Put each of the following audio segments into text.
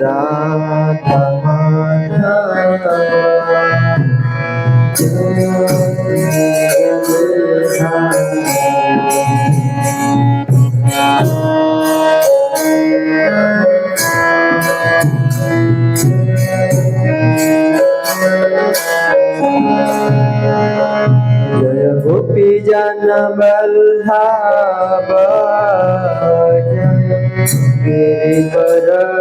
রাধা মাধব जय गोपी जन बल्लभ गिरिवरधारी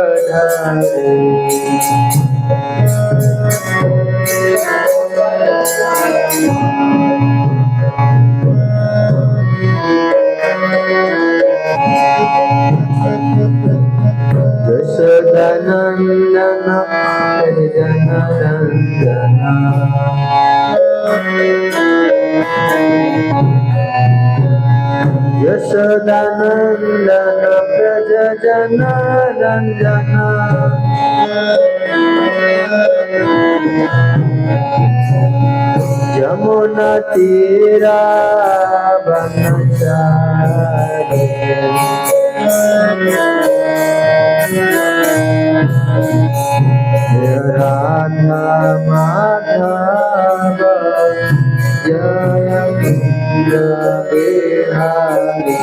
यशोदानंदन जनार्दन यशोदानंदन व्रज जनार्दन यमुना तीरा बनचारी राधा माधव जय कुंज बिहारी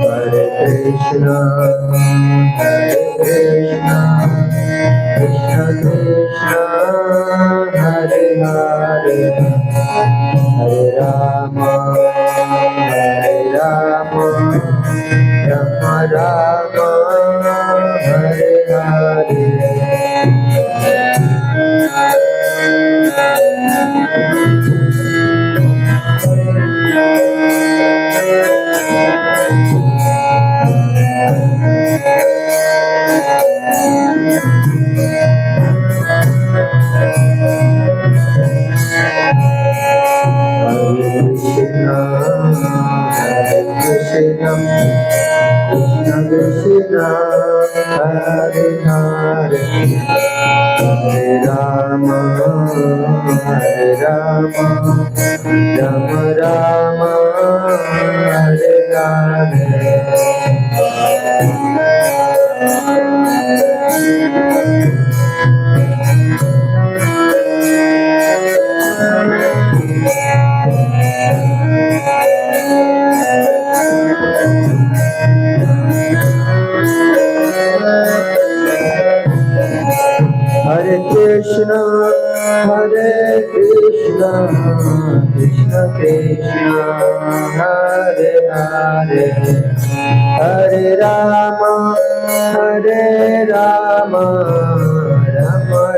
हरे Krishna Krishna Krishna Hare Hare Hare Ram Ram Ram Hare Hare Hare Krishna Krishna Krishna Hare Hare Hare Rama Rama Rama Hare Hare Krishna Krishna Krishna Hare Hare Hare Rama Rama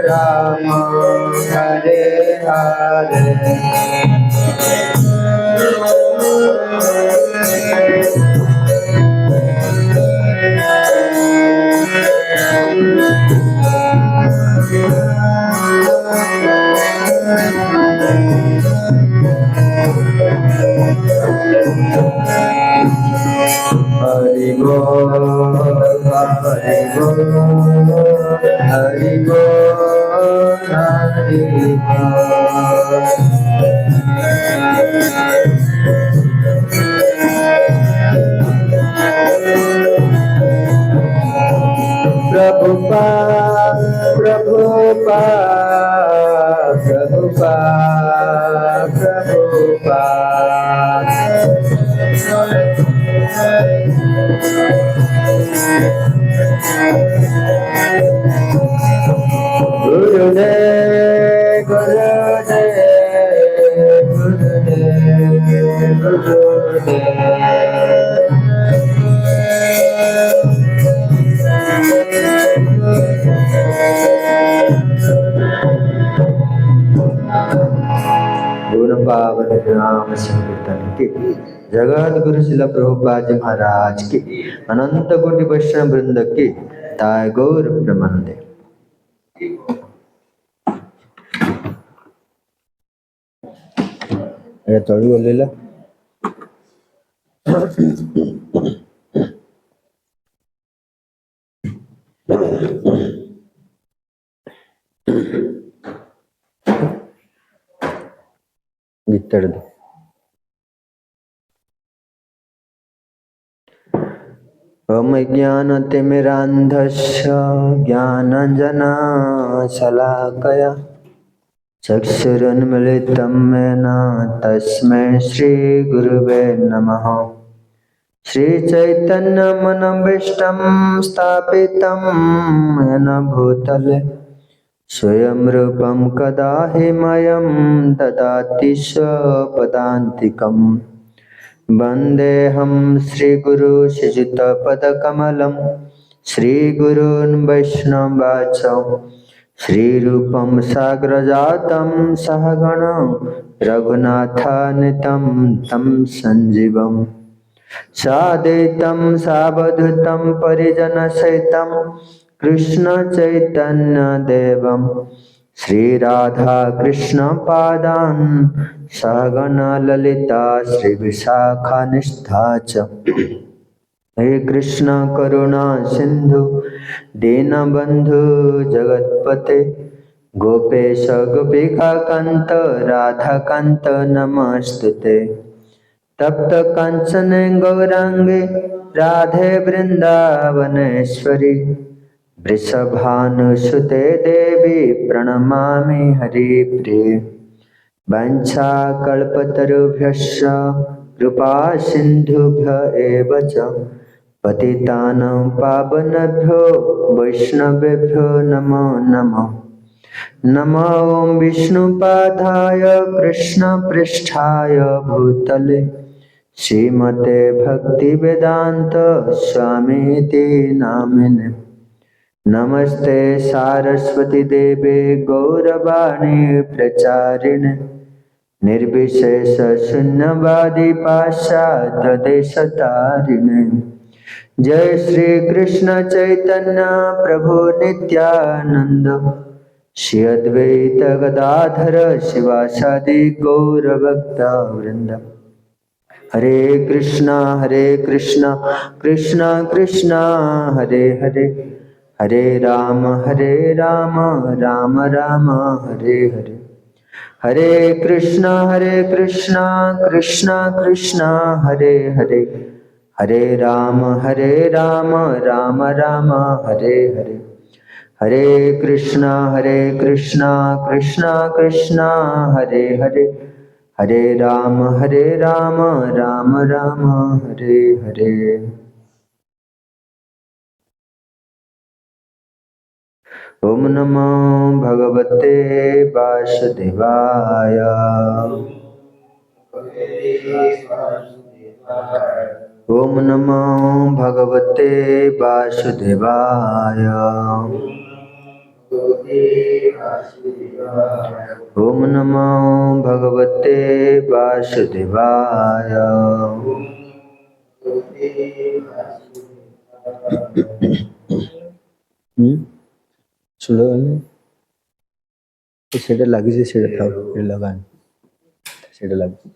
Rama Hare Hare Hari Bol, Hari Bol, Hari Bol, Hari Prabhupada, Prabhupada, Prabhupada, Prabhupada. Gurudev, Gurudev, Gurudev, गुरु पावन नाम संकीर्तन की जगत गुरु शिला प्रभुपाद जी महाराज की अनंत कोटि वैष्णव वृंद की ताय गौर प्रमानंदे। ये तोड़ी बोल लेला तेरे दो। ओम ज्ञानतिमिरान्धस्य ज्ञानाञ्जनशलाकया चक्षुरुन्मिलितं येन तस्मै श्रीगुरुवे नमः। श्रीचैतन्यमनोभीष्टं स्थापितं येन भूतले स्वयं रूपं कदा हि मह्यं ददाति स्वपदान्तिकम्। वन्देऽहं श्रीगुरु श्रीयुतपदकमलं श्रीगुरून् वैष्णवांश्च श्रीरूपं साग्रजातं सहगण रघुनाथान्वितं तं सञ्जीवम् साद्वैतं सावधूतं परिजनसहितं कृष्णचैतन्यदेवं श्रीराधाकृष्णपादान् सहगणा ललिता श्रीविशाखानिष्ठा च। हे कृष्ण करुणा सिंधु दीनबंधु जगत्पते गोपेश गोपिकाकांत राधाकांत नमस्तुते। तप्त कांचन गौरांगे राधे वृंदावनेश्वरी वृषभानुसुते देवी प्रणमामि हरिप्रिये। वाञ्छाकल्पतरुभ्यश्च कृपा सिन्धुभ्य एव च पतितानां पावनेभ्यो वैष्णवेभ्यो नमो नमः। नमो ॐ विष्णुपादाय कृष्णपृष्ठाय भूतले श्रीमते भक्तिवेदान्त स्वामीति नामिने। नमस्ते सारस्वती देवे गौरवाणी प्रचारिणे निर्विशेष शून्यवादी पाश्चात्यदेशतारिणे। जय श्री कृष्ण चैतन्य प्रभु नित्यानंद श्री अद्वैत गदाधर शिवासादि गौरभक्ता वृंद। हरे कृष्णा कृष्णा कृष्णा हरे हरे हरे राम राम राम हरे हरे। हरे कृष्णा कृष्णा कृष्णा हरे हरे हरे राम राम राम हरे हरे। हरे कृष्णा कृष्णा कृष्णा हरे हरे हरे राम राम राम हरे हरे। ओम नमो भगवते वासुदेवाय। ओम नमो भगवते वासुदेवाय। ओम नमो भगवते वासुदेवाय। सुनो সেটা লাগিয়েছে, সেটা থাও, এটা লাগান, সেটা লাগবে।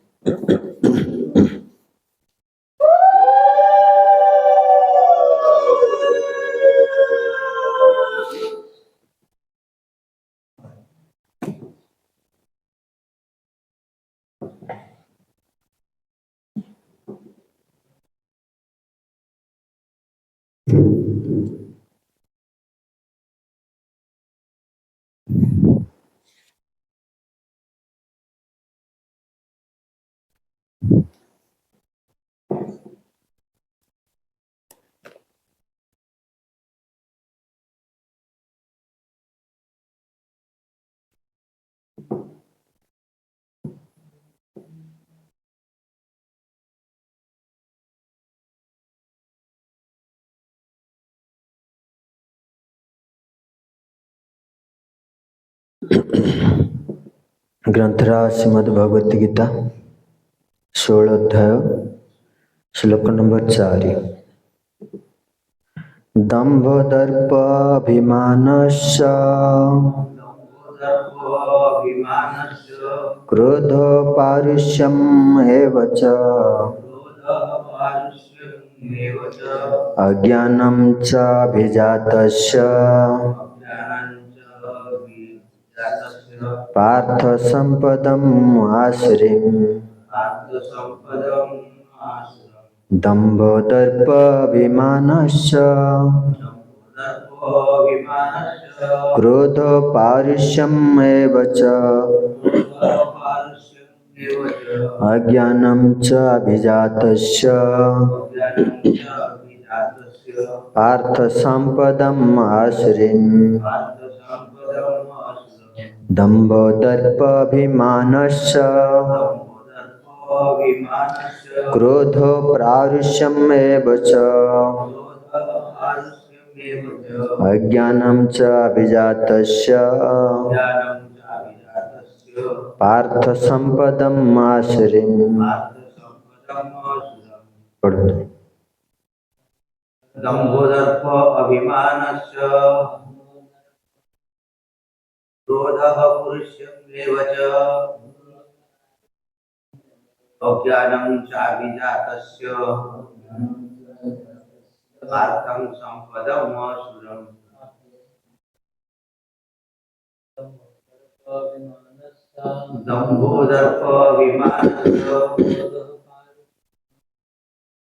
ग्रंथराज श्रीमद् भगवद गीता 16 अध्याय श्लोक नंबर 4। दंभ दर्प अभिमानस्य क्रोध पारुष्यम एव च अज्ञानं च अभिजातस्य पार्थ संपदम् आसुरीम् दम्भो दर्पभिमानश्च क्रोधो पारुष्यम् एव च अज्ञानं च अभिजातस्य पार्थ संपदम् आसुरीम् दम्भो दर्पभिमानश्च क्रोधो पारुष्यम् एव च अज्ञानं च अभिजातस्य पार्थ संपदम् आसुरीम्। दम्भोदर्प अभिमानश्च क्रोधः पुरुषमेव च अज्ञानं चाभिजातस्य पार्थं संपदम् आसुरम्। दम्भोदर्प अभिमानश्च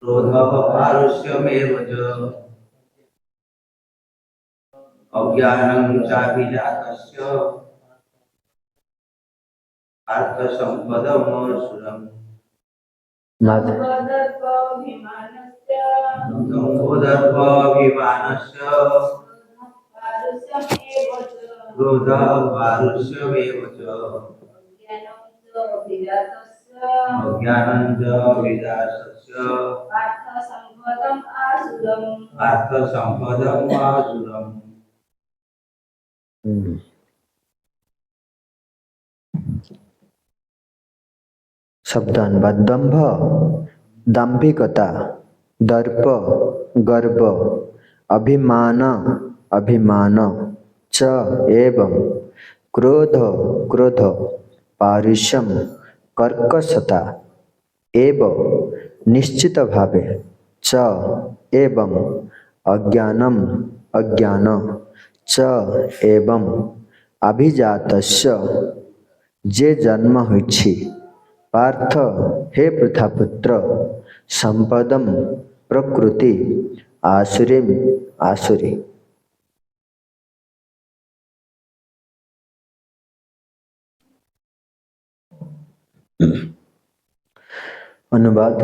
क्रोधः पारुष्यमेव च अज्ञानं चाभिजातस्य पार्थ संपदम् आसुरम्। दम्भोदर्पाभिमानश्च क्रोधः पारुष्यमेव च अज्ञानं च अभिजातस्य पार्थ संपदम् आसुरम्। शब्दानुवाद। दंभ दाम्भिकता, दर्प गर्व, अभिमान अभिमान, च एवं क्रोध क्रोध, पारुष्यम कर्कशता, एव निश्चित भावे, च एवं अज्ञानम अज्ञान, च एवं अभिजातस्य जे जन्म होइछि, पार्थ हे पृथापुत्र, संपदम प्रकृति, आसुरीम आसुरी। अनुवाद।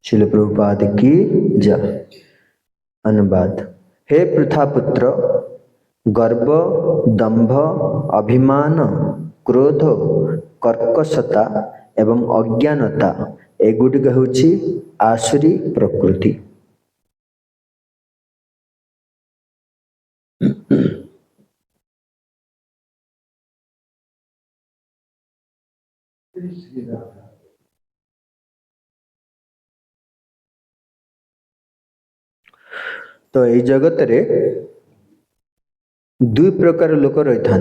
श्रील प्रभुपाद की जय। अनुवाद। हे पृथापुत्र, गर्व दंभ अभिमान क्रोध कर्कशता एवं अज्ञानता एगुड़िक होछि आसुरी प्रकृति। तो ये जगत रे दुई प्रकार लोक रही था।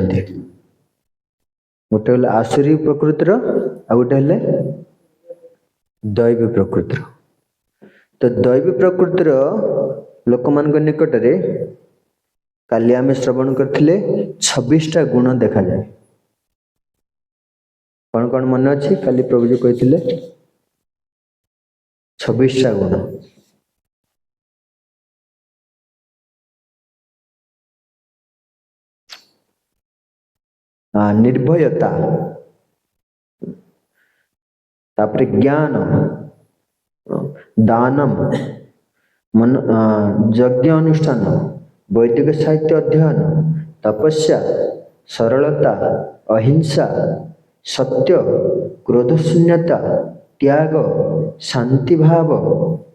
गोटे हल आसुरी प्रकृतिर आ गोटे हल दैवी प्रकृतिर। तो दैवी प्रकृतिर लोक मान निकट रे काली आमे श्रवण करथिले 26टा गुण देखा जाए। कौन कौन मन अच्छी काली प्रभु जी कहते 26टा गुण। निर्भयता, तापर ज्ञान, दानम, मन यज्ञ अनुष्ठान, वैदिक साहित्य अध्ययन, तपस्या, सरलता, अहिंसा, सत्य, क्रोधशून्यता, त्याग, शांति भाव,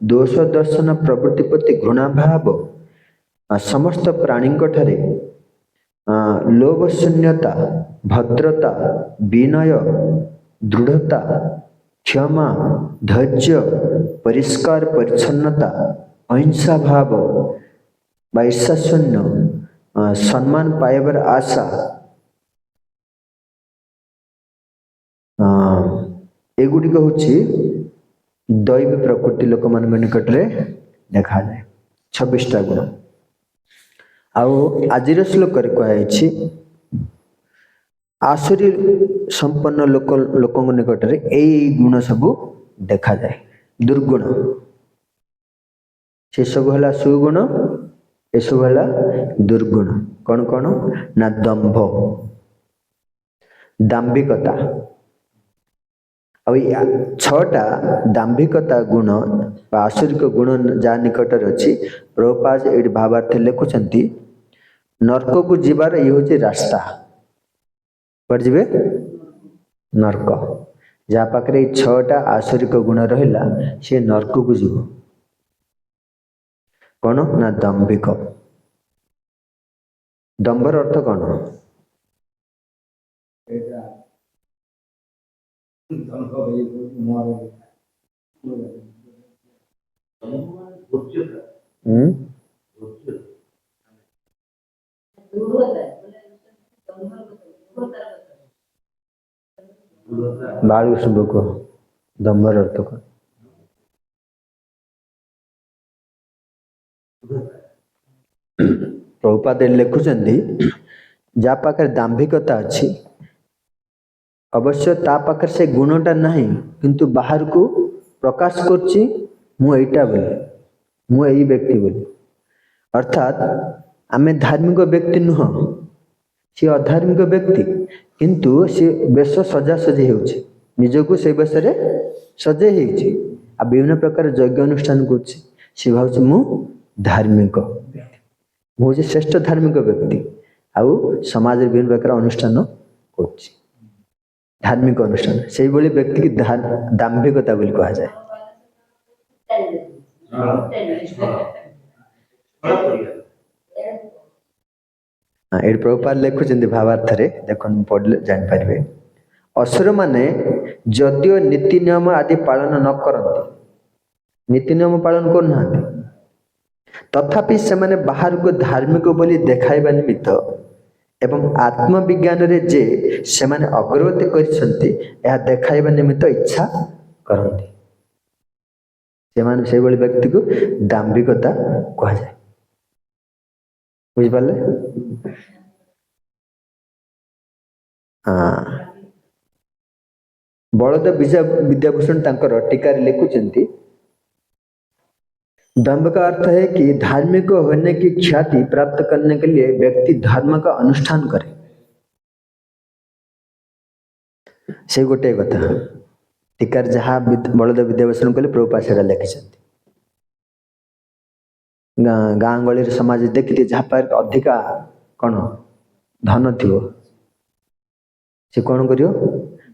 दोष दर्शन प्रवृत्ति प्रति घृणा भाव, समस्त प्राणी ठारे लोभ शून्यता, भद्रता, विनय, दृढ़ता, क्षमा, धैर्य, परिष्कार परिच्छन्नता, अहिंसा भाव, ईर्ष्या शून्य, सम्मान पाइबार आशा, एगुड़िक हूँ दैवी प्रकृति लोक मान निकट रे देखा जाए 26टा गुण। आउ आज श्लोक कहु आसुरी संपन्न लोक निकट में यही गुण सब देखा जाए दुर्गुण से सब है सुगुण ये सब है दुर्गुण कौन कौन ना दंभ दाम्भिकता अब छटा दाम्भिकता गुण आसुरिक गुण जहाँ निकट अच्छी प्रभुपाद ये भावार्थ लिखुंट नरक को जीवार ये हूँ रास्ता पर जीवे नरक जहाँ पाखे छटा आसुरिक गुण रहा सी नरक को जीव कौन ना दंभिक दंभर अर्थ कौन बालकृष्ण को दंभर अर्थ कौन प्रभुपाद लिखुंट जहाँ पाखे दाम्भिकता अच्छी अवश्य ता पाखे से गुणटा नहीं किंतु बाहर को प्रकाश करछि मुईटा बोली मु यही व्यक्ति बोली अर्थात आमे धार्मिक व्यक्ति नुह सी अधार्मिक व्यक्ति किंतु सी बेश सजा सजी होछि निजको से बेश रे सजे होछि आ विभिन्न प्रकार यज्ञ अनुष्ठान करछि सी भावछि मु धार्मिक मु जे श्रेष्ठ धार्मिक व्यक्ति आउ समाज रे विभिन्न प्रकार अनुष्ठान करछि धार्मिक अनुष्ठान से व्यक्ति की दाम्भिकता बोली कहा जाए ये प्रभुपाद लिखुंट भावार्थ देख पढ़ले जापारे असुर माने जदियो नीति नियम आदि पालन न करती नीति नियम पालन करना तथापि से माने बाहर को धार्मिक बोली देखाइबा निमित्त एवं आत्मविज्ञान रे जे से माने अग्रगति करिसंती यह देखाइबा निमित्त इच्छा करती से व्यक्ति को दाम्भिकता कहा जाए बुझ पाले हाँ बलद विद्याभूषण तांकर टीका लिखुंट दंभ का अर्थ है कि धार्मिक होने की ख्याति प्राप्त करने के लिए व्यक्ति धर्म का अनुष्ठान करे से गोटे कथा टीकार जहाँ बलद विद्याभूषण कले प्रभुपाद से लिखिं गाँ गली समाज देखते जहाँ पर अधिका कौन धन थी से कौन कर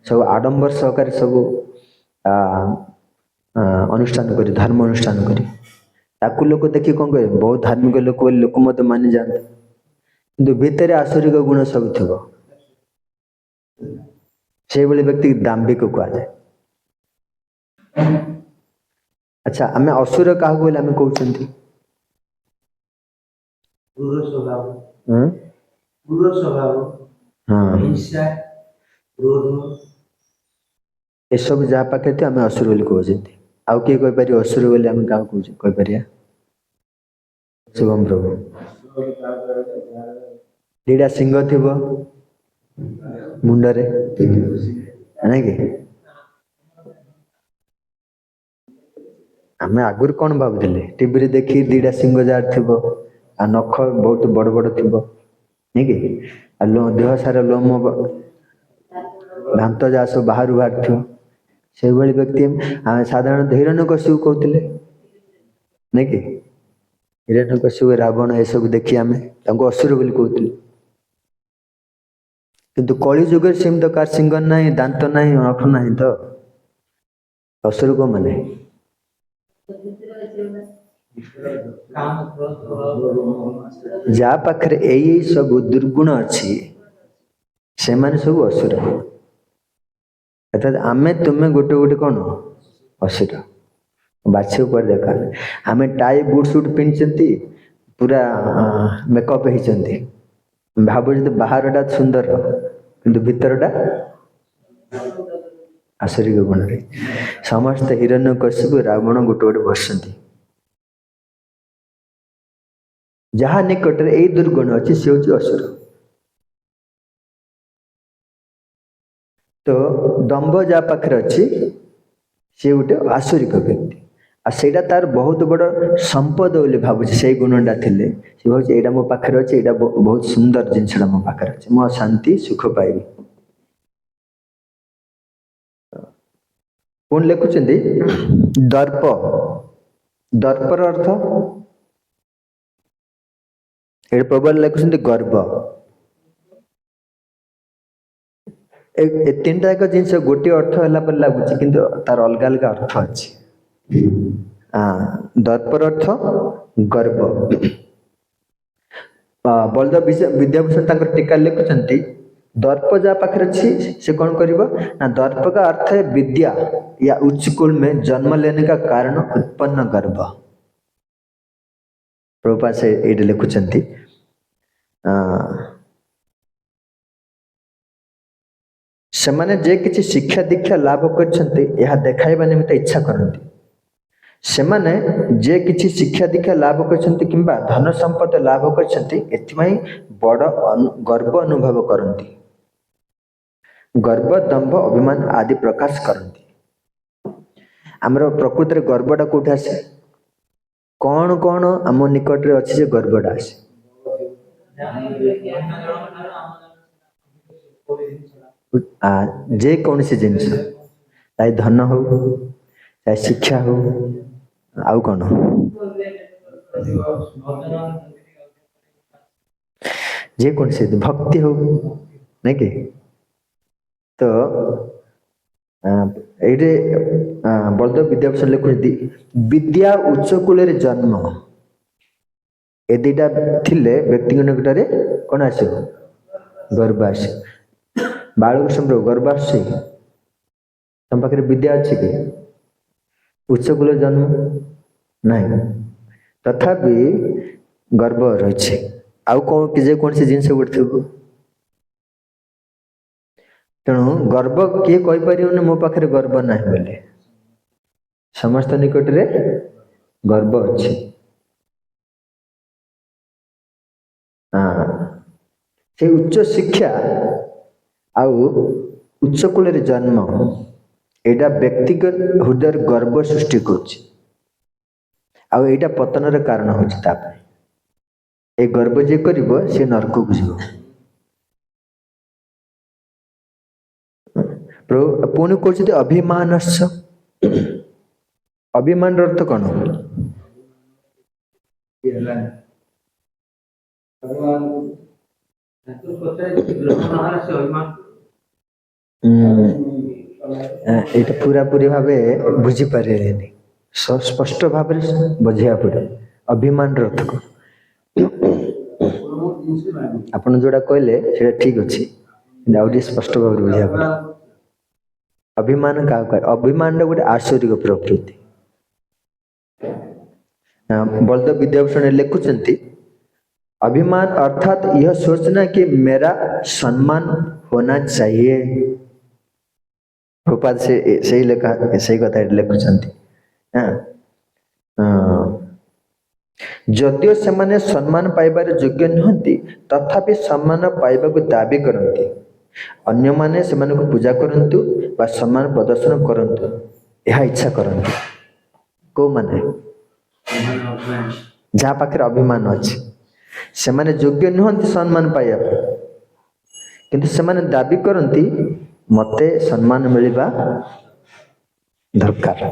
सब आडंबर सहकारी सब अनुष्ठान कर धर्म अनुष्ठान कर ताकू लोक देखिए कौन कहे बहुत धार्मिक लोक लोक मत मानि जाते कि भितर आसुरिक गुण सब थी से व्यक्ति दाम्भिक कहा जाए अच्छा आम असुर क्या बोले आम कहते ये सब जहाँ पाखे थे आम असुर बोली कहते आउ किए कहीपर असुर बोली आम क्या कहीपर शुभम प्रभु दीटा सिंह थी मुंडरे ना कि आम आगुरी कौन भावुले टीवी देखी दीटा सिंह जार थी आ नख बहुत बड़ बड़ थी नहीं कि देह सारा लोम दांत जहाँ सब बाहर बाहर थी से व्यक्ति साधारण हिरण्यकश्यप कहते नहीं कि हिरण्यकश्यप रावण ये सब देखी आम असुर बोली कहते किंतु कली जुग सेम तो कार सिंह ना दांत ना नख ना तो असुर को माने जहाँ पाखे यही सब दुर्गुण अच्छी से माने सब असुर अर्थात आमे तुम्हें गोटे गोटे कौन असुर बाछे ऊपर देखा आमे टाई बूट सूट पिंधि पूरा मेकअप होती भाव बाहरटा सुंदर किंतु भीतरटा आसुरिक गुण रे समस्त हिरण्यकश्यप रावण गोटे गोटे बसती जहाँ निकट यही दुर्गुण अच्छी सी हूँ असुर तो दंभ जा पाखे अच्छी सी गोटे आसुरिक व्यक्ति आ सेटा तार बहुत बड़ संपद बोली भावुची से गुणटा थिले से भावुची एटा मो पाखे अच्छे एटा बहुत सुंदर जिनसटा मो पाखे अच्छे मो शांति सुख पाइबी पुणी लिखुचंदी दर्प दर्पर अर्थ ये प्रबल लिखुचंदी गर्व तीन टा एक जिनस गोटे अर्थ है पर लगुच कि तार अलग अलग अर्थ अच्छी दर्पर अर्थ गर्व बलदेव विद्याभूषण तांकर टीका लिखुचंती दर्प जा पाखे अच्छी से कौन करिबो ना दर्प का अर्थ है विद्या या उच्च कुल में जन्म लेने का कारण उत्पन्न गर्व प्रभुपाद से ये लिखुचंती सेमाने जे किछि शिक्षा दीक्षा लाभ करछन्ति यह देखाइबा निमित्त इच्छा करन्ति सेमाने जे किछि शिक्षा दीक्षा लाभ करछन्ति किंबा धन संपद लाभ करछन्ति एथिमाई बड़ गर्व अनुभव करन्ति गर्व दंभ अभिमान आदि प्रकाश करन्ति हमर प्रकृति रे गर्वटा कोठा आसे कौन कौन आम निकट रे अछि जे गर्वटा आसे जे कौन सी जिनिस चाहे धन हो चाहे शिक्षा हो आउ कौन जे कौन सी भक्ति हो नहीं कि तो ये बलदेव विद्याभूषण लिखुଛନ୍ତି विद्या उच्च कूल जन्म ए दुटा थिले व्यक्ति निकटरे कौन आस गर्व आस बालकृष्ण प्रभु गर्व आस तुम पाखे विद्या अच्छी कि उच्च कूल जन्म नहीं तथापि गर्व रही आउ कौन जे कौन सी जिनस गोटे थी तेणु गर्व किए कहीपर मो पाखे गर्व ना बोले समस्त निकट रे गर्व अच्छी से उच्च शिक्षा आउ उच्च कूल जन्म एटा व्यक्तिगत हृदय गर्व सृष्टि करा पतन कारण हो गर्व जे कर से नरक को जीव पुणी कहते अभिमान अभिमान अर्थ कौन ये पूरा पूरी भाव बुझी पारे स्पष्ट भाव बुझा पड़े अभिमान अर्थ को आपन जोड़ा कहले से ठीक अच्छे स्पष्ट भाव बुझा पड़े अभिमान क्या अभिमान गोटे आश्चर्य प्रवृत्ति बलदेव विद्याभूषण लिखुचंती अभिमान अर्थात यह सोचना कि मेरा सम्मान होना चाहिए प्रभुपाद से सही लेखा सही कथा लिखुचंती जदियो से सम्मान पाइबार योग्य नुहंती तथापि सम्मान पाइबा को दाबी करती अन्य माने से पूजा करंतु बा सम्मान प्रदर्शन करंतु यह इच्छा करंतु को माने जहाँ पाखे अभिमान अच्छे से माने योग्य नुहंती सम्मान पाइबा किंतु से माने दाबी करंती मते सम्मान मिलवा दरकार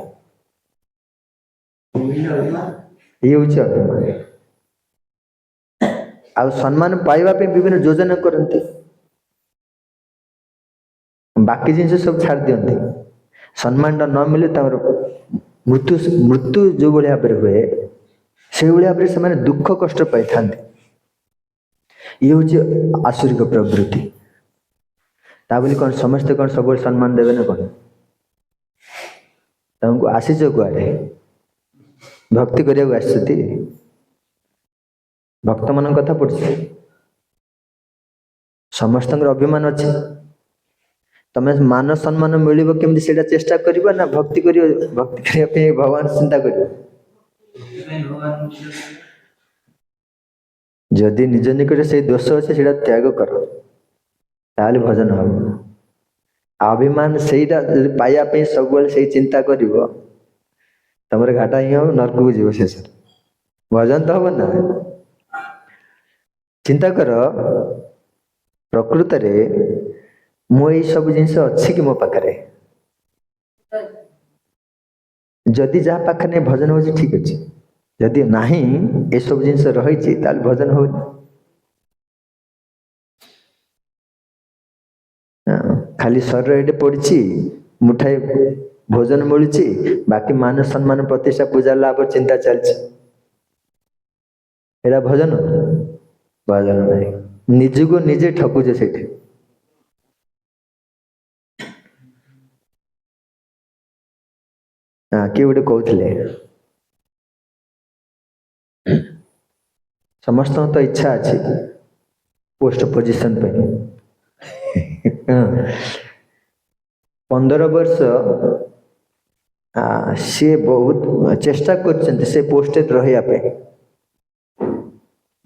ये हूँ अभिमान आ सम्मान पाइबा पे विभिन्न योजना करंती बाकी जिन सब छाड़ दियंती सम्मान न मिले मृत्यु मृत्यु जो भाव में हुए से भाव में से दुख कष्ट पाई था ये हूँ आसुरिक प्रवृत्ति बोली कौन समस्ते कौन सब सम्मान देवे ना कौन तुमको आसीच कुआड़े भक्ति करने आसती भक्त मान कथा पढ़ी समस्त अभिमान अच्छे तमें मान सम्मान मिल केमती से चेष्टा कर ना भक्ति कर भक्ति करने भगवान चिंता कर जदि निज निकट से दोष अच्छे से त्याग कर ताले भजन हम अभिमान सेटा पाइबा पे सब से चिंता करिवो तमरे घाटा ही हो नरक को जीव शेष भजन तो हम ना चिंता कर प्रकृत रे मु ये सब जिनस अच्छी कि मो पाखरे जदि जहाँ पाखे भजन हो ठीक अच्छे जदि नहीं ये सब जिनस रही भजन हो खाली शरीर ये पड़ी मुठाए भोजन मिलूची बाकी मान सम्मान प्रतिष्ठा पूजा लाभ चिंता चलती एटा भजन भजन नहीं निज को निजे ठकुचे से किए गोटे कहते समस्त तो इच्छा अच्छी पोस्ट पोजिशन पे 15 वर्ष सी बहुत चेष्टा कर से पोस्ट रहा पे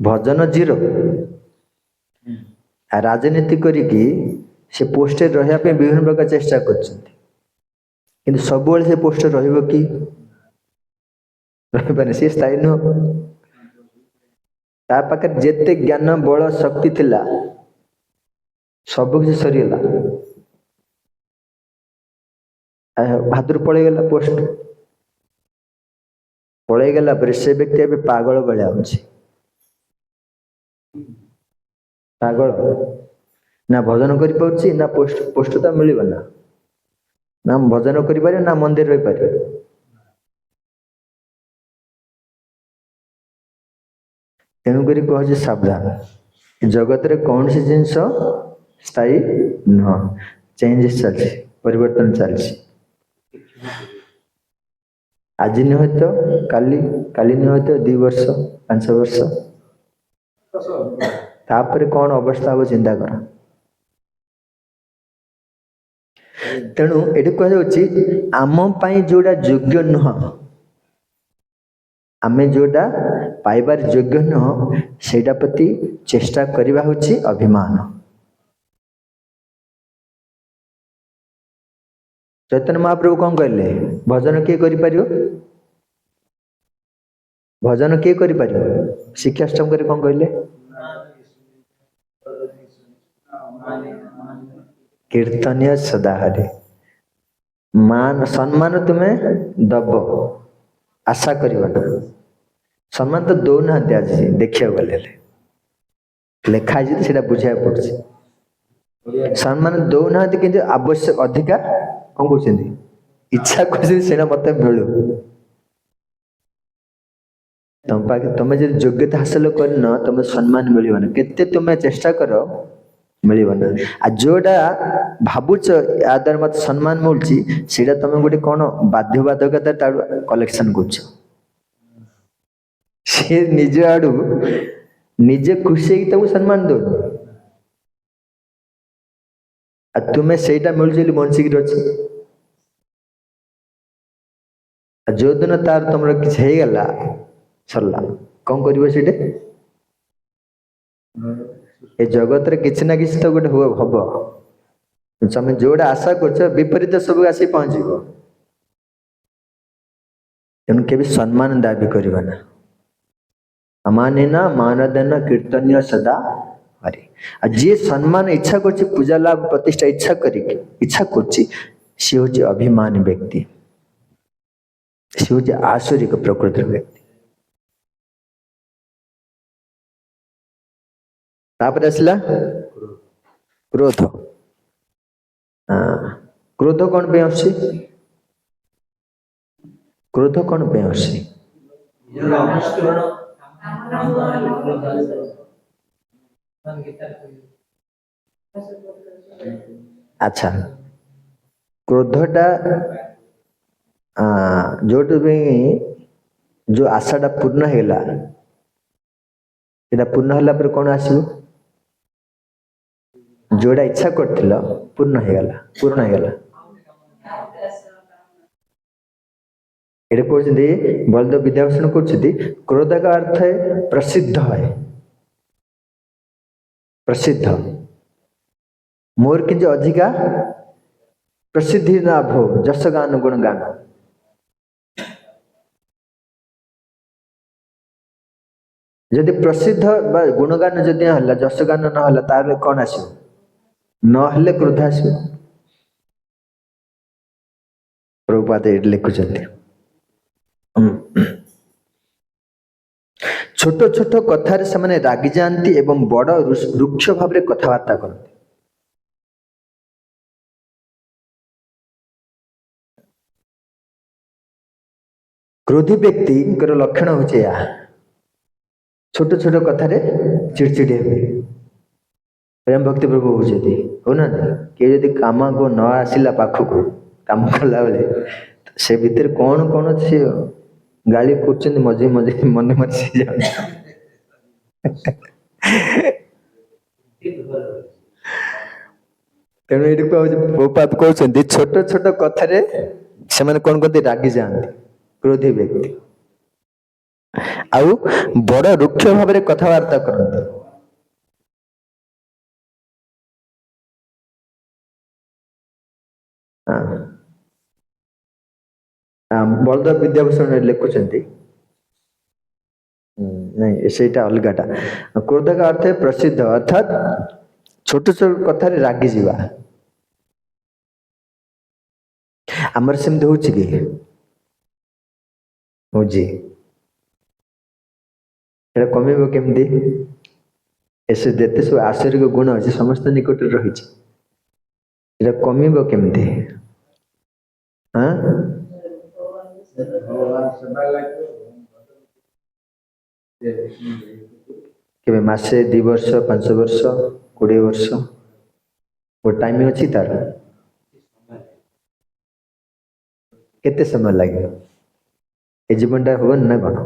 भजन जीरो राजनीति करिकी से पोस्ट रहा पे विभिन्न प्रकार चेष्टा कर सब से पोस्ट रही कि रही सी स्थायी नुह ता पाखे जेते ज्ञान बल शक्ति थिला सब किसी सरीगला हाथ पड़े गला पोस्ट पड़े गला पर से व्यक्ति अभी पागल भाया हो पागल ना भजन कर पाउछि ना पोस्ट पोस्ट तो मिलिबा ना भजन कर पारे ना मंदिर रही पारे तेणुक कह सावधान जगत रे कौन सी जिनस स्थायी नुह चेंजेस चलती परिवर्तन चलती आज नुह तो काली नुह तो 2 वर्ष 5 वर्ष तापर कौन अवस्था हो चिंता कर तेणु ये कह आम जोड़ा योग्य नुह आमे जोड़ा पाइबार योग्य नुह सेटा प्रति चेष्टा करवा होची अभिमान चैतन्य महाप्रभु कौन कहले भजन किए करि परियो भजन किए करि परियो शिक्षाष्टम करे कौन कहले कीर्तनीय सदा हरे मान सम्मान तुम्हें दब आशा करवा सम्मान तो दौना आज देखा गले लेखा से बुझा पड़े सम्मान दौना कि आवश्यक अधिकार कौन कहते इच्छा कर मत मिलू तुम पाखे तुम जो योग्यता हासिल करन तुम सम्मान मिलना केते तुम चेष्टा कर मिलना आ जोटा भावुच या द्वारा मत सम्मान मिलूँ सीटा तुम गोटे कौन बाध्यबाधकता कलेक्शन कर निज आड़ू निजे खुशी तुमको सम्मान दो तुम्हें सेटा मिलूँ बंचिक अच्छे जो दिन तार तुम किसी होगला सरला कौन कर ए जगत रे किसी ना किसी तो गोटे हम तुम जोड़ा आशा कर विपरीत सब आसी पहुंचो तेणु के सम्मान दाबी करना अमानिना मानदेन कीर्तनीय सदा हरे आ जी सम्मान इच्छा कर पूजा लाभ प्रतिष्ठा इच्छा कर सी हूँ अभिमान व्यक्ति सी हूँ आसुरिक प्रकृतिर व्यक्ति तापर आसला क्रोध क्रोध कौन पे आसी क्रोध कौन पे आसी अच्छा क्रोधटा जो आशाटा पूर्ण हैला पूर्ण होला पर कौन आसो जोड़ा इच्छा कर पूर्ण होगला ये कहते बलदेव विद्याभूषण कहते क्रोध का अर्थ है प्रसिद्ध मोर कि अधिका प्रसिद्धि लाभ हो जस गान गुण गान जदि प्रसिद्ध बा गुणगान जदि हल्ला जस गान न हल्ला तार कौन आसो न हल्ले क्रोध आसो प्रभुपाद ये लिखुचंती छोट छोट कथार से रागी जाती एवं बड़ रुक्ष भाव में कथबार्ता करते क्रोधी व्यक्ति लक्षण हूँ छोट छोट कथार चिड़चिड़ी हे प्रेम भक्ति प्रभु होती हो ना किए जब काम को न आसला पाखक काम कला बेले से भितर कौन कौन से गाली कर मजे मजे मन मन से तेणु ये प्रभुपाद कहते छोट छोट कथार से कौन करते रागी जाती क्रोधी व्यक्ति आउ बड़ रुक्ष भाव में कथबार्ता करते बलदेव विद्याभूषण लिखुंट नहीं सेटा अलगाटा क्रोध का अर्थ है प्रसिद्ध अर्थात छोट छोट कथार रागी जावा आमर सेमती हूँ कि हूँ कमेब केमती ऐसे देते सब आश्चर्य गुण अच्छे समस्त निकट रही कमेब केमती हाँ के मासे 2 वर्ष 5 वर्ष 20 वर्ष वो टाइम अच्छी तार केते समय लगे ए जीवनटा हबन ना कौन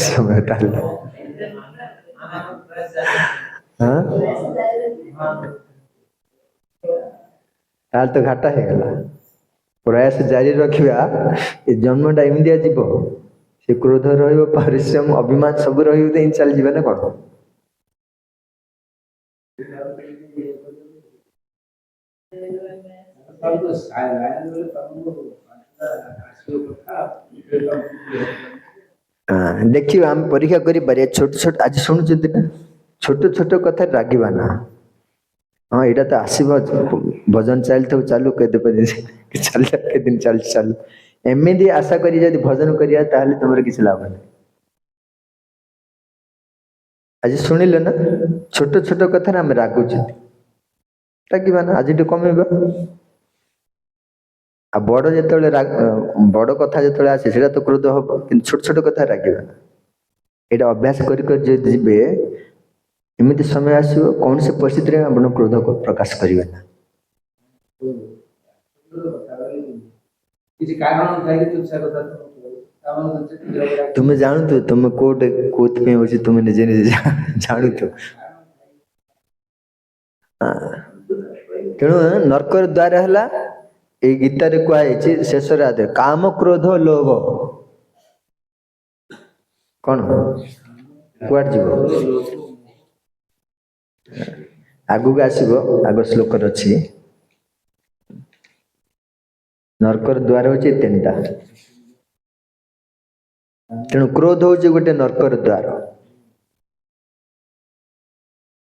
समय ताल तो घाटा है गला प्रयास जारी रखा ये जन्मटा एमती जीव से क्रोध परिश्रम अभिमान सब रही चल जाए ना कौन देखिए आम परीक्षा करें छोट छोट आज शुणुचे ना छोट छोट कथा रागवा ना हाँ यहाँ तो आसब भजन चलता चालू के चल के दिन चल चालू एमती आशा करी भजन करिया तुम किसी लाभ नहीं आज शुणिल ना छोट छोट कथा आम रागुच रागवा ना आज कमेबा आ बड़ जो बड़ कथा जो आसे से तो क्रोध हम कि छोट छोट कथा रागवा यहाँ अभ्यास करे एमती समय आसो कौन से परिस्थिति में आप क्रोध को प्रकाश करेंगे ना तुम्हें जानू तो तुम कोट कोत पे हो तुम्हें निजे निजे जानू तो तेणु नरकर द्वार है ये गीतार कहुई शेष आदि काम क्रोध लोभ कौन कुआड जीव आगु आसब आग श्लोक अच्छी नरकर द्वार हूँ 3टा तेणु क्रोध हूँ गोटे नरकर द्वार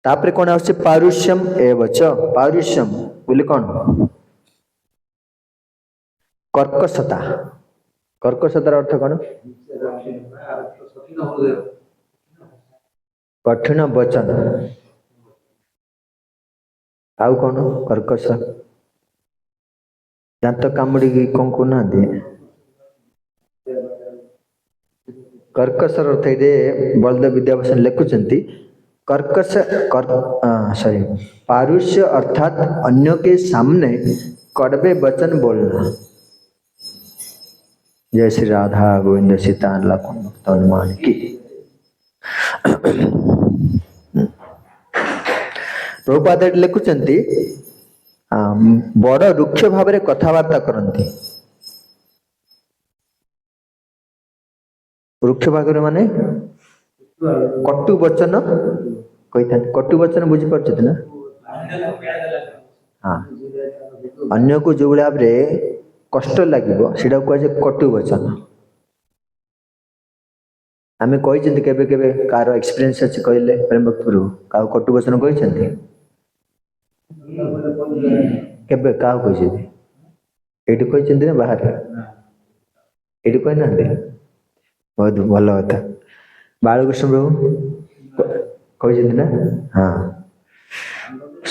तापर कौन आस पारुष्यम एवच पारुष्यम बोले कौन कर्कशता कर्कशतार अर्थ कौन कठिन वचन आउ कौन कर्कश दांत कामुड़ी कौन कहना कर्कश अर्थ ये बलदेव विद्याभूषण लिखुंट कर्कश सॉरी पारुष्य अर्थात अन्य के सामने कड़वे वचन बोलना जय श्री राधा गोविंद सीता हनुमान की प्रभुपाद लिखुंट बड़ रुक्ष भाव में कथबार्ता करती रुक्ष भाग माने कटु वचन कही था कटु वचन बुझी पार्छ ना हाँ अन्य को जो भाव रे कष्ट लगिबो सेटा कहे कटु वचन। आमे कहिसेंती केबे केबे कार एक्सपीरियंस अछि कहले प्रेम भक्त प्रभु का कटु वचन कहिसेंती केबे का कहिसेंती एठी कहिसेंती ना बाहर एठी कहि नांती बहुत भल कथा। बालकृष्ण प्रभु कहिसेंती ना हाँ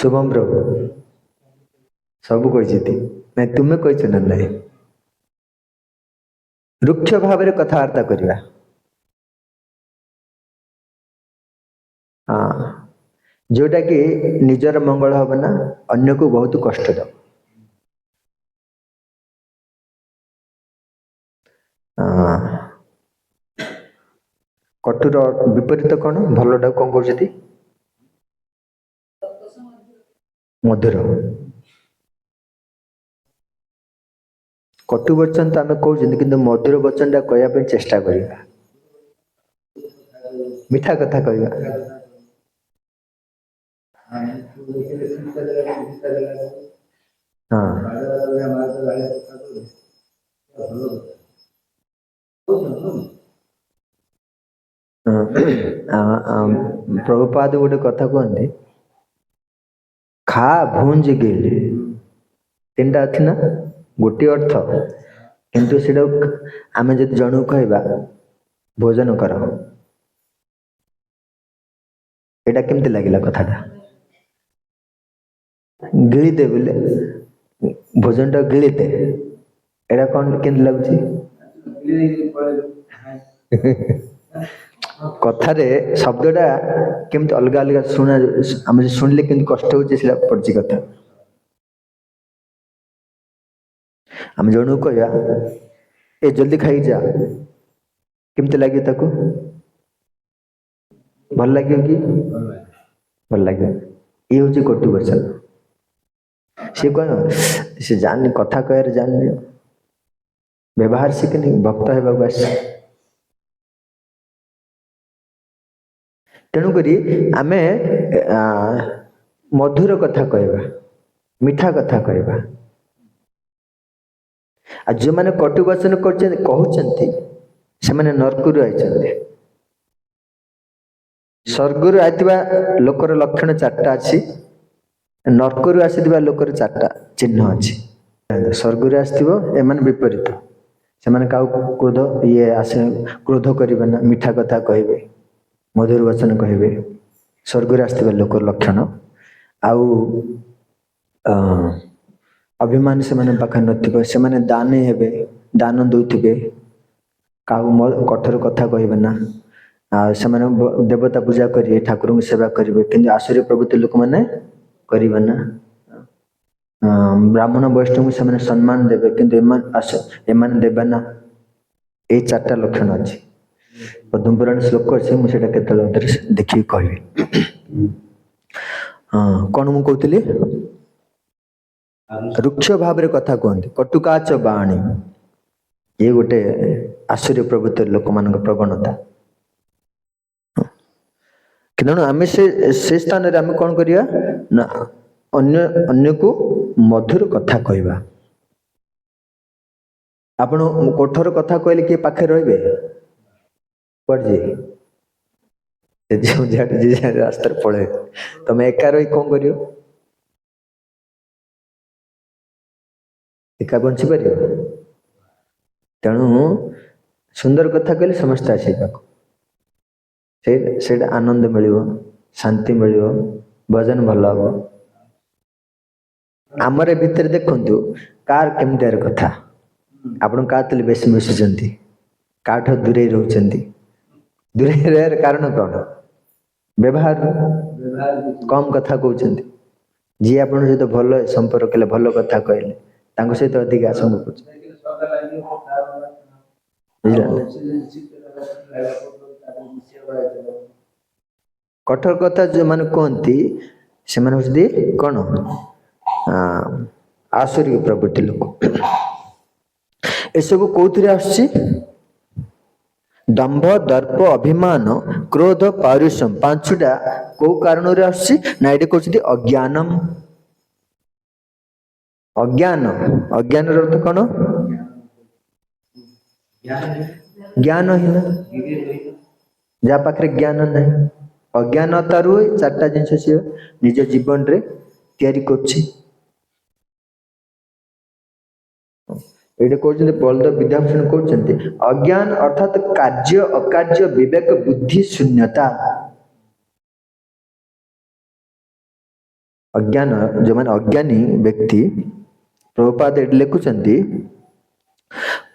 शुभम प्रभु सब कहिसेंती ना तुमे कहिछ ना नहीं रुक्ष भाव रे कथावार्ता करिवा। हाँ जोटा कि निजर मंगल हब ना अन्य को बहुत कष्ट दब। कटुर विपरीत कौन भलटा कौन कहते मधुर। कटु वचन तो आम कहते कि मधुर वचन टा कहने चेष्टा करिया मिठा कथा कहवा। प्रभुपाद गोटे कथा कहते खा भुंज गिल तीन टा अच्छी ना गोटे अर्थ किंतु से आम जब जन कहवा भोजन कर एटा केमती लगिला कथाटा गिळीदे बोले भोजन टा गिळीदे एटा कौन केमती लगुची कथारे शब्दटा केमती अलग अलग शुणा आम शुणिले केमती कष्ट होची सेटा पड़ची कथा। आम जन कहवा ए जल्दी खाई जा केमती लगे ताको भल लगे कि भल लगे ये हूँ कटु वचन। सी कह सी जान कथा कह जान व्यवहार शिखनी भक्त होगा आस तेणुक आमे मधुर कथा कहवा मिठा कथा कहवा। आ जो मैंने कटु वचन कहते से मैंने नरकु आई स्वर्गर आइथिबा लोकर लक्षण चारटा अच्छी नरकु आसीथिबा लोकर चारटा चिन्ह अच्छी। स्वर्गर आसथिबो एमान विपरीत से माने का क्रोध ये आसे क्रोध करिबे ना मिठा कथा कहबे मधुर वचन कहबे स्वर्गर आसथिबा लोकर लक्षण आउ अभिमान से माने पाखा नथिबो से माने दाने हेबे दान दउथिबे का कठोर कथा कहबे ना से देवता पूजा करेंगे ठाकुर की सेवा करेंगे कि आसुरी प्रवृत्ति लोक मैंने करेंगे ना ब्राह्मण वैष्णव से सम्मान देवे कि एमान देवे ना ये चार्टा लक्षण अच्छी पद्म पुराण श्लोक अच्छे मुझे देखिए कहबी। हाँ कौन मु कहती रुक्ष भाव रे कथा कहते कटुकाच बाणी ये गोटे आसुरी प्रवृत्ति लोक मान प्रवणता तेणु आम से स्थान रे आम कौन करिया ना अन्य को मधुर कथा कहवा। आपण कठोर कथा कहले किए पाखे रहिबे पड़े रास्ता पड़े तुम एका रही कौन कर एका बंची पार तेणु सुंदर कथा कहले समस्त आसवा से आनंद मिल शांति मिल भजन भल हम आमर भितर देखु कार केमतार कथा आपण का बेस मिशुंट का दूरे रोचंती दूरे रह कारण कौन व्यवहार कम कथा कहते जी आप सहित भल संपर्क भल कथा कहले सहित अधिक आसंग कठोर कथा जो मैंने कहती से कौन आसुरी प्रवृत्ति लोक एसबू कौन आसुची दंभ दर्प अभिमान क्रोध पौरुषम पांचटा को कारण आसुची ना ये कहते अज्ञानम ଅଜ୍ଞାନ, ଅଜ୍ଞାନର ଅର୍ଥ କଣ? ଜ୍ଞାନହୀନ, ଯାହା ପାଖରେ ଜ୍ଞାନ ନାହିଁ। ଅଜ୍ଞାନତାରୁ ହିଁ ଚାରିଟା ଜିନିଷ ସିଏ ନିଜ ଜୀବନରେ ତିଆରି କରୁଛି। ଏଇଠି କହୁଛନ୍ତି ବଳଦେବ ବିଦ୍ୟାଭୂଷଣ କହୁଛନ୍ତି ଅଜ୍ଞାନ ଅର୍ଥାତ୍ କାର୍ଯ୍ୟ ଅକାର୍ଯ୍ୟ ବିବେକ ବୁଦ୍ଧି ଶୂନ୍ୟତା। ଅଜ୍ଞାନ, ଯେଉଁମାନେ ଅଜ୍ଞାନୀ ବ୍ୟକ୍ତି, ପ୍ରଭୁପାଦ ଏଠି ଲେଖୁଛନ୍ତି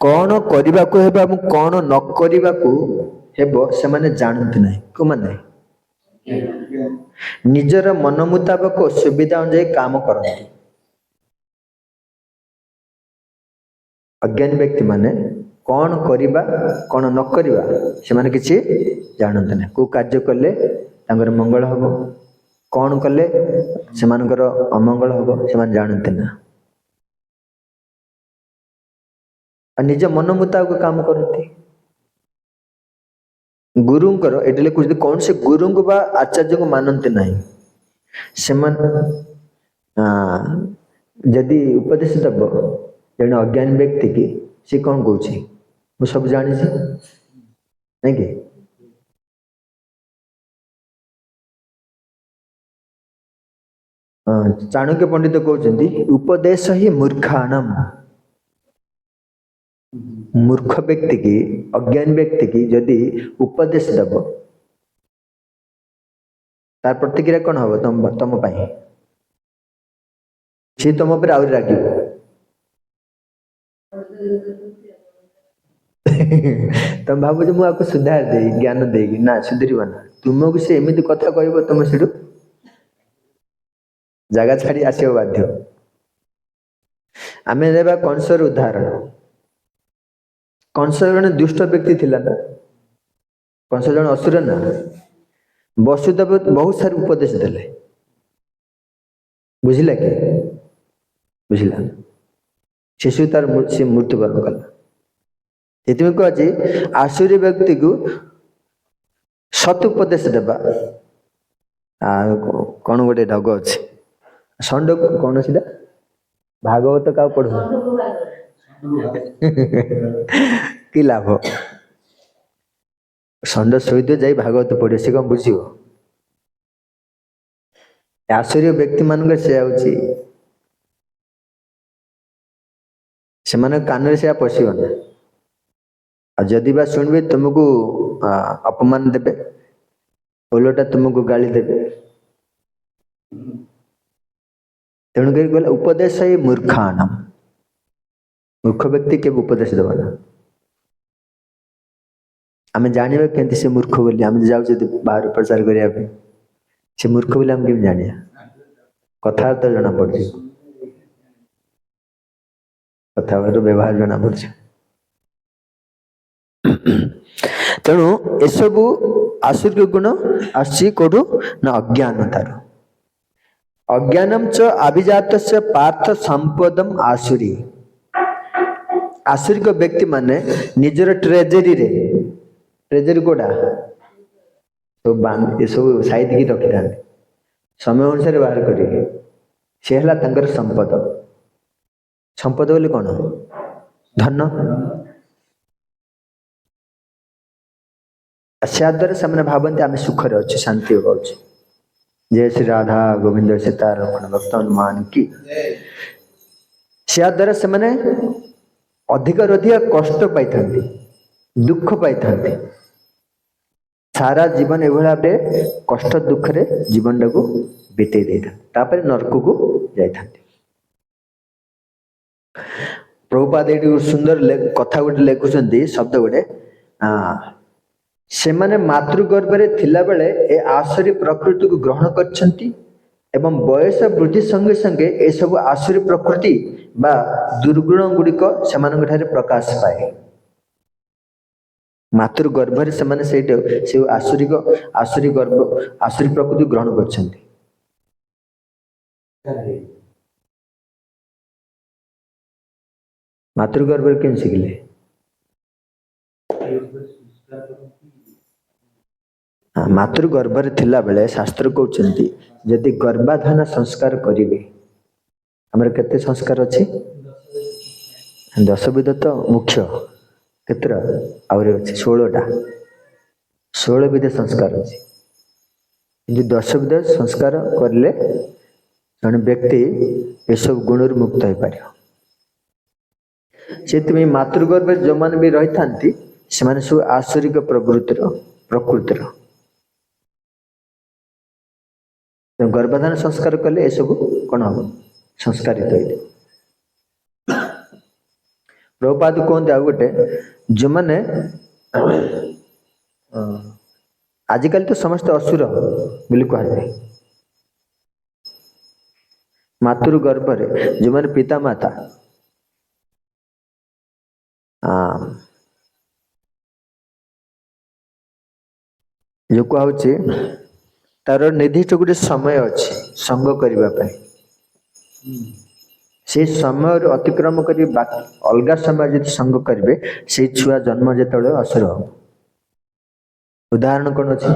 କଣ କରିବାକୁ ହେବ ଏବଂ କଣ ନ କରିବାକୁ ହେବ ସେମାନେ ଜାଣନ୍ତି ନାହିଁ। କୋଉମାନେ? ନିଜର ମନ ମୁତାବକ ସୁବିଧା ଅନୁଯାୟୀ କାମ କରନ୍ତି। ଅଜ୍ଞାନୀ ବ୍ୟକ୍ତି ମାନେ କଣ କରିବା କଣ ନ କରିବା ସେମାନେ କିଛି ଜାଣନ୍ତି ନାହିଁ। କୋଉ କାର୍ଯ୍ୟ କଲେ ତାଙ୍କର ମଙ୍ଗଳ ହବ, କଣ କଲେ ସେମାନଙ୍କର ଅମଙ୍ଗଳ ହବ ସେମାନେ ଜାଣନ୍ତି ନା। ଆଉ ନିଜ ମନ ମୁତାବକ କାମ କରନ୍ତି। ଗୁରୁଙ୍କର ଏଠି ଲେଖୁଛନ୍ତି କୌଣସି ଗୁରୁଙ୍କୁ ବା ଆଚାର୍ଯ୍ୟଙ୍କୁ ମାନନ୍ତି ନାହିଁ। ସେମାନେ ଯଦି ଉପଦେଶ ଦେବ ଜଣେ ଅଜ୍ଞାନୀ ବ୍ୟକ୍ତି କି, ସେ କଣ କହୁଛି? ମୁଁ ସବୁ ଜାଣିଛି, ନାଇଁ କି? ଚାଣକ୍ୟ ପଣ୍ଡିତ କହୁଛନ୍ତି ଉପଦେଶ ହିଁ ମୂର୍ଖାଣମ। ମୂର୍ଖ ବ୍ୟକ୍ତି କି, ଅଜ୍ଞାନୀ ବ୍ୟକ୍ତି କି ଯଦି ଉପଦେଶ ଦେବ ତାର ପ୍ରତିକ୍ରିୟା କଣ ହବ ତମ ପାଇଁ? ସେ ତମ ଉପରେ ଆହୁରି ରାଗିବ। ତମେ ଭାବୁଛ ମୁଁ ଆକୁ ସୁଧାର ଦେଇ ଜ୍ଞାନ ଦେଇକି, ନା ସୁଧରିବ ନା। ତୁମକୁ ସେ ଏମିତି କଥା କହିବ ତମେ ସେଠୁ ଜାଗା ଛାଡି ଆସିବ ବାଧ୍ୟ। ଆମେ ନେବା କଂସର ଉଦାହରଣ। କଂସ ଜଣେ ଦୁଷ୍ଟ ବ୍ୟକ୍ତି ଥିଲା ନା? କଂସ ଜଣେ ଅସୁର ନା? ବସୁଦେବ ବହୁତ ସାରା ଉପଦେଶ ଦେଲେ, ବୁଝିଲା କି? ବୁଝିଲା। ଶିଶୁ ତାର ସେ ମୃତ୍ୟୁବରଣ କଲା। ସେଥିପାଇଁ କୁହାଯାଇଛି ଆସୁରୀ ବ୍ୟକ୍ତିକୁ ସତ୍ ଉପଦେଶ ଦେବା ଆଉ କଣ ଗୋଟେ ଢଗ ଅଛି, ଷଣ୍ଡକୁ କଣ ସେଟା? ଭାଗବତ କାହାକୁ ପଢୁ କି ଲାଭ? ଷଣ୍ଡ ସହିତ ଯାଇ ଭାଗବତ ପଢିବ, ସେ କଣ ବୁଝିବ? ଆସୁରୀ ବ୍ୟକ୍ତି ମାନଙ୍କର ସେ ହଉଛି, ସେମାନଙ୍କ କାନରେ ସେଆ ପଶିବ ନା। ଆଉ ଯଦି ବା ଶୁଣିବେ ତୁମକୁ ଅପମାନ ଦେବେ, ଓଲଟା ତୁମକୁ ଗାଳି ଦେବେ। ତେଣୁକରି କହିଲେ ଉପଦେଶ ହିଁ ମୂର୍ଖାଣ। ମୂର୍ଖ ବ୍ୟକ୍ତି କେବେ ଉପଦେଶ ଦେବ ନା। ଆମେ ଜାଣିବା କେମିତି ସେ ମୂର୍ଖ ବୋଲି? ଆମେ ଯାଉଛେ ବାହାରୁ ପ୍ରଚାର କରିବା ପାଇଁ, ସେ ମୂର୍ଖ ବୋଲି ଆମେ କେମିତି ଜାଣିବା? କଥାବାର୍ତ୍ତା ଜଣା ପଡୁଛି, କଥାବାର୍ତ୍ତା ବ୍ୟବହାର ଜଣା ପଡୁଛି। ତେଣୁ ଏସବୁ ଆସୁରିକ ଗୁଣ ଆସୁଛି କୋଉଠୁ? ନା ଅଜ୍ଞାନତାରୁ। ଅଜ୍ଞାନମ ଚ ଆଭିଜାତସ୍ୟ ପାର୍ଥ ସମ୍ପଦମ ଆସୁରୀ। ଆସୁରିକ ବ୍ୟକ୍ତି ମାନେ ନିଜର ଟ୍ରେଜେରୀରେ, ଟ୍ରେଜେରୀ କୋଉଟା? ଏସବୁ ସାଇତିକି ରଖିଥାନ୍ତି, ସମୟ ଅନୁସାରେ ବାହାର କରିବେ। ସେ ହେଲା ତାଙ୍କର ସମ୍ପଦ। ସମ୍ପଦ ବୋଲି କଣ? ଧନ। ଦ୍ୱାରା ସେମାନେ ଭାବନ୍ତି ଆମେ ସୁଖରେ ଅଛୁ, ଶାନ୍ତି ପାଉଛୁ। ଜୟ ଶ୍ରୀ ରାଧା ଗୋବିନ୍ଦ ସୀତାରମଣ ଭକ୍ତ ହନୁମାନ କି। ଦ୍ୱାରା ସେମାନେ ଅଧିକରୁ ଅଧିକ କଷ୍ଟ ପାଇଥାନ୍ତି, ଦୁଃଖ ପାଇଥାନ୍ତି। ସାରା ଜୀବନ ଏଭଳି ଭାବରେ କଷ୍ଟ ଦୁଃଖରେ ଜୀବନଟାକୁ ବିତେଇ ଦେଇଥାନ୍ତି, ତାପରେ ନରକକୁ ଯାଇଥାନ୍ତି। ପ୍ରଭୁପାଦ ଏଇଠି ସୁନ୍ଦର କଥା ଗୋଟେ ଲେଖୁଛନ୍ତି, ଶବ୍ଦ ଗୋଟେ, ସେମାନେ ମାତୃଗର୍ଭରେ ଥିଲାବେଳେ ଏ ଆସୁରୀ ପ୍ରକୃତିକୁ ଗ୍ରହଣ କରିଛନ୍ତି ଏବଂ ବୟସ ବୃଦ୍ଧି ସଙ୍ଗେ ସଙ୍ଗେ ଏସବୁ ଆସୁରୀ ପ୍ରକୃତି ବା ଦୁର୍ଗୁଣ ଗୁଡ଼ିକ ସେମାନଙ୍କ ଠାରେ ପ୍ରକାଶ ପାଏ। ମାତୃଗର୍ଭରେ ସେମାନେ ସେଇଟା ସେ ଆସୁରୀ ପ୍ରକୃତି ଗ୍ରହଣ କରିଛନ୍ତି। ମାତୃଗର୍ଭରେ କେମିତି ଶିଖିଲେ? ମାତୃଗର୍ଭରେ ଥିଲାବେଳେ ଶାସ୍ତ୍ର କହୁଛନ୍ତି ଯଦି ଗର୍ଭାଧାନ ସଂସ୍କାର କରିବେ ଆମର କେତେ ସଂସ୍କାର ଅଛି? 10 ବିଧ ତ ମୁଖ୍ୟ, କେତେଟା ଆହୁରି ଅଛି? 16ଟା। 16 ବିଧ ସଂସ୍କାର ଅଛି। କିନ୍ତୁ 10 ବିଧ ସଂସ୍କାର କରିଲେ ଜଣେ ବ୍ୟକ୍ତି ଏସବୁ ଗୁଣରୁ ମୁକ୍ତ ହେଇପାରିବ। ସେଥିପାଇଁ ମାତୃଗର୍ଭରେ ଯେଉଁମାନେ ବି ରହିଥାନ୍ତି ସେମାନେ ସବୁ ଆସୁରିକ ପ୍ରକୃତିର। ଗର୍ଭଧାରଣ ସଂସ୍କାର କଲେ ଏସବୁ କ'ଣ ହବ? ସଂସ୍କାରିତ ହେଇଯିବ। ପ୍ରଭୁପାଦ କୁହନ୍ତି ଆଉ ଗୋଟେ, ଯେଉଁମାନେ ଆଜିକାଲି ତ ସମସ୍ତେ ଅସୁର ବୋଲି କୁହାଯାଏ। ମାତୃ ଗର୍ଭରେ ଯେଉଁମାନେ ପିତା ମାତା ଯୋଉ କୁହାହଉଛି ତାର ନିର୍ଦ୍ଦିଷ୍ଟ ଗୋଟେ ସମୟ ଅଛି ସଙ୍ଗ କରିବା ପାଇଁ। ସେଇ ସମୟରୁ ଅତିକ୍ରମ କରି ଅଲଗା ସମୟ ଯଦି ସଙ୍ଗ କରିବେ ସେଇ ଛୁଆ ଜନ୍ମ ଯେତେବେଳେ ଅସୁର ହବ। ଉଦାହରଣ କ'ଣ ଅଛି?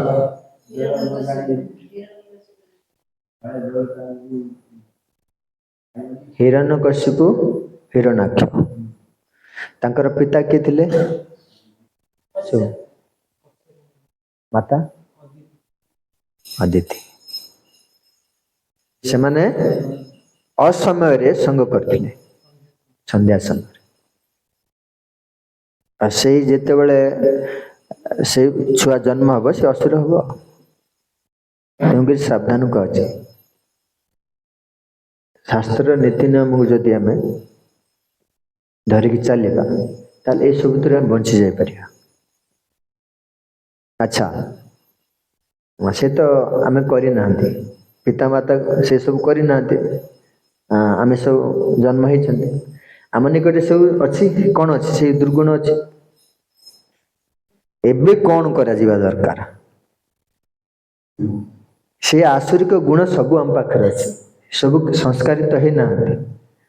ହିରଣ୍ୟକଶିପୁ, ହିରଣ୍ୟାକ୍ଷ। ତାଙ୍କର ପିତା କିଏ ଥିଲେ? ମାତା ଅଦିତି। ସେମାନେ ଅସମୟରେ ସଙ୍ଗ କରିଥିଲେ, ସନ୍ଧ୍ୟା ସମୟରେ। ଆଉ ସେଇ ଯେତେବେଳେ ସେଇ ଛୁଆ ଜନ୍ମ ହବ ସେ ଅସୁର ହବ। ତେଣୁକରି ସାବଧାନ କୁହାଯାଏ। ଶାସ୍ତ୍ର ନୀତି ନିୟମକୁ ଯଦି ଆମେ ଧରିକି ଚାଲିବା ତାହେଲେ ଏସବୁଥିରେ ଆମେ ବଞ୍ଚି ଯାଇପାରିବା। ଆଚ୍ଛା, ସେ ତ ଆମେ କରିନାହାନ୍ତି, ପିତାମାତା ସେ ସବୁ କରିନାହାନ୍ତି, ଆମେ ସବୁ ଜନ୍ମ ହେଇଛନ୍ତି। ଆମ ନିକଟରେ ସବୁ ଅଛି, କ'ଣ ଅଛି? ସେଇ ଦୁର୍ଗୁଣ ଅଛି। ଏବେ କ'ଣ କରାଯିବା ଦରକାର? ସେ ଆସୁରିକ ଗୁଣ ସବୁ ଆମ ପାଖରେ ଅଛି, ସବୁ ସଂସ୍କାରିତ ହେଇନାହାନ୍ତି।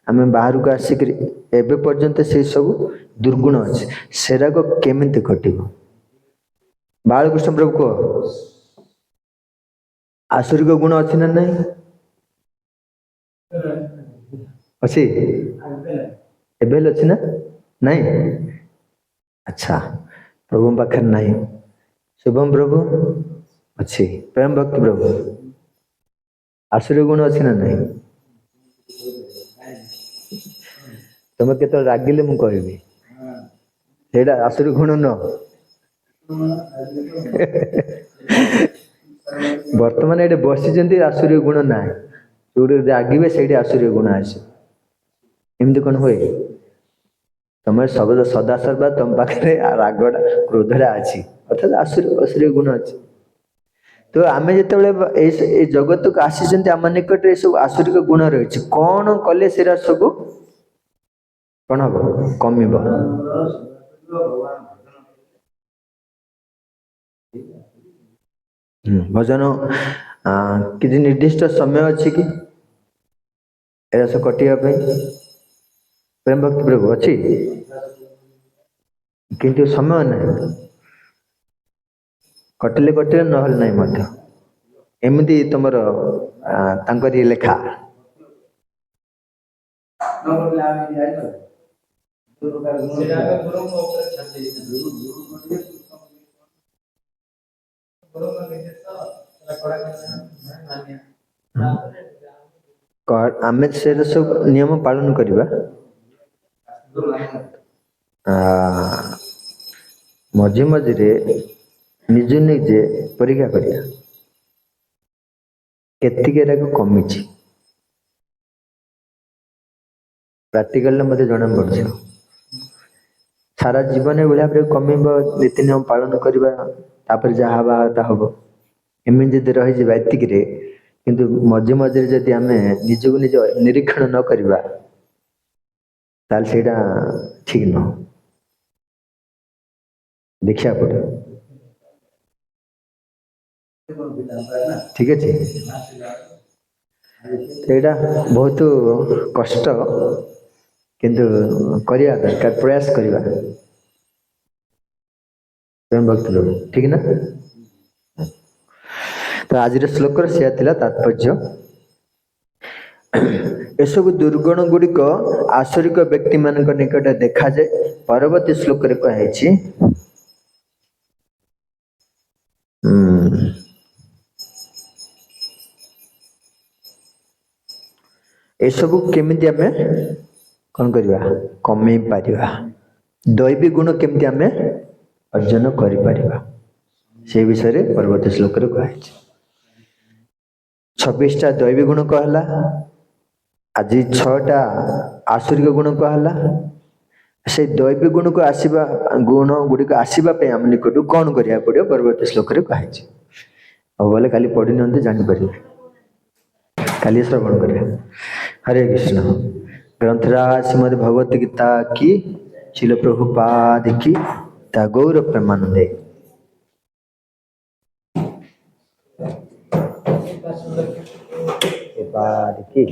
ଆମେ ବାହାରକୁ ଆସିକରି ଏବେ ପର୍ଯ୍ୟନ୍ତ ସେଇ ସବୁ ଦୁର୍ଗୁଣ ଅଛି, ସେରାକ କେମିତି କଟିବ? ବାଳକୃଷ୍ଣ ପ୍ରଭୁ କୁହ, ଆସୁରିକ ଗୁଣ ଅଛି ନା ନାହିଁ? ଅଛି? ଏବେ ହେଲେ ଅଛି ନା ନାଇଁ? ଆଚ୍ଛା, ପ୍ରଭୁଙ୍କ ପାଖରେ ନାହିଁ। ଶୁଭମ ପ୍ରଭୁ ଅଛି, ପ୍ରେମ ଭକ୍ତି ପ୍ରଭୁ ଆସୁରିକ ଗୁଣ ଅଛି ନା ନାହିଁ? ତମେ କେତେବେଳେ ରାଗିଲେ ମୁଁ କହିବି ସେଇଟା ଆସୁରିକ ଗୁଣ ନୁହଁ। ବର୍ତ୍ତମାନ ଏଠି ବସିଛନ୍ତି, ଆସୁରିକ ଗୁଣ ନାହିଁ। ଯୋଉଠି ରାଗିବେ ସେଇଠି ଆସୁରିକ ଗୁଣ ଆସିବ। ଏମିତି କ'ଣ ହୁଏ? ତମେ ସଦାସର୍ବଦା ତମ ପାଖରେ ରାଗଟା କ୍ରୋଧଟା ଅଛି, ଅର୍ଥାৎ ଆସୁରିକ ଗୁଣ ଅଛି। ତ ଆମେ ଯେତେବେଳେ ଏଇ ଜଗତକୁ ଆସିଛନ୍ତି ଆମ ନିକଟରେ ଏସବୁ ଆସୁରିକ ଗୁଣ ରହିଛି। କ'ଣ କଲେ ସେଟା ସବୁ କ'ଣ ହବ? କମିବ। ଭଜନ କିଛି ନିର୍ଦ୍ଦିଷ୍ଟ ସମୟ ଅଛି କି ଏରା ସବୁ କଟିବା ପାଇଁ? ପ୍ରେମ ଭକ୍ତି ପ୍ରଭୁ ଅଛି, କିନ୍ତୁ ସମୟ ନାହିଁ। କଟିଲେ କଟିଲେ, ନହେଲେ ନାହିଁ ମଧ୍ୟ। ଏମିତି ତମର ତାଙ୍କରି ଲେଖା। ଆମେ ସେଟା ସବୁ ନିୟମ ପାଳନ କରିବା। ମଝି ମଝିରେ ନିଜେ ନିଜେ ପରୀକ୍ଷା କରିବା କେତିକି ଏଟାକୁ କମିଛି। ପ୍ରାକ୍ଟିକାଲରେ ମୋତେ ଜଣା ପଡୁଛି। ସାରା ଜୀବନ ଏଭଳିଆ ଭାବରେ କମିବ, ନୀତି ନିୟମ ପାଳନ କରିବା, ତାପରେ ଯାହା ହବା ତାହା ହବ। ଏମିତି ଯଦି ରହିଯିବା ଏତିକିରେ, କିନ୍ତୁ ମଝି ମଝିରେ ଯଦି ଆମେ ନିଜକୁ ନିଜ ନିରୀକ୍ଷଣ ନ କରିବା ତାହେଲେ ସେଇଟା ଠିକ ନୁହଁ। ଦେଖିବାକୁ ପଡିବ। ଠିକ ଅଛି? ସେଇଟା ବହୁତ କଷ୍ଟ, କିନ୍ତୁ କରିବା ଦରକାର, ପ୍ରୟାସ କରିବା। ଠିକ ନା? ତ ଆଜିର ଶ୍ଲୋକର ସେୟା ଥିଲା ତାତ୍ପର୍ଯ୍ୟ। एसबु दुर्गुण गुड़िक आसुरिक व्यक्ति मान निकट देखा जाए। परवर्ती श्लोक रे कहे एसबु केमिति आमे कौन करवा कमे पारिबा, दैवी गुण केमिति आमे अर्जन करि परिबा से विषय रे परवर्ती श्लोक रे कहे 26 टा दैवी गुण कहला, आज 6 टा आसुरिक गुण कहला। से दैवी गुण को आसीबा गुण गुडी को आसीबा पे हम निकट कौन करिया पड़ियो परवर्ती श्लोक रे कहे अब बोले खाली पढ़ी नंते जानि परिबे, खाली श्रवण करिया। हरे कृष्ण। ग्रंथराज श्रीमद् भगवत गीता की शिल प्रभुपाद की ता गौर प्रेमानंदे। प्रभुपाद की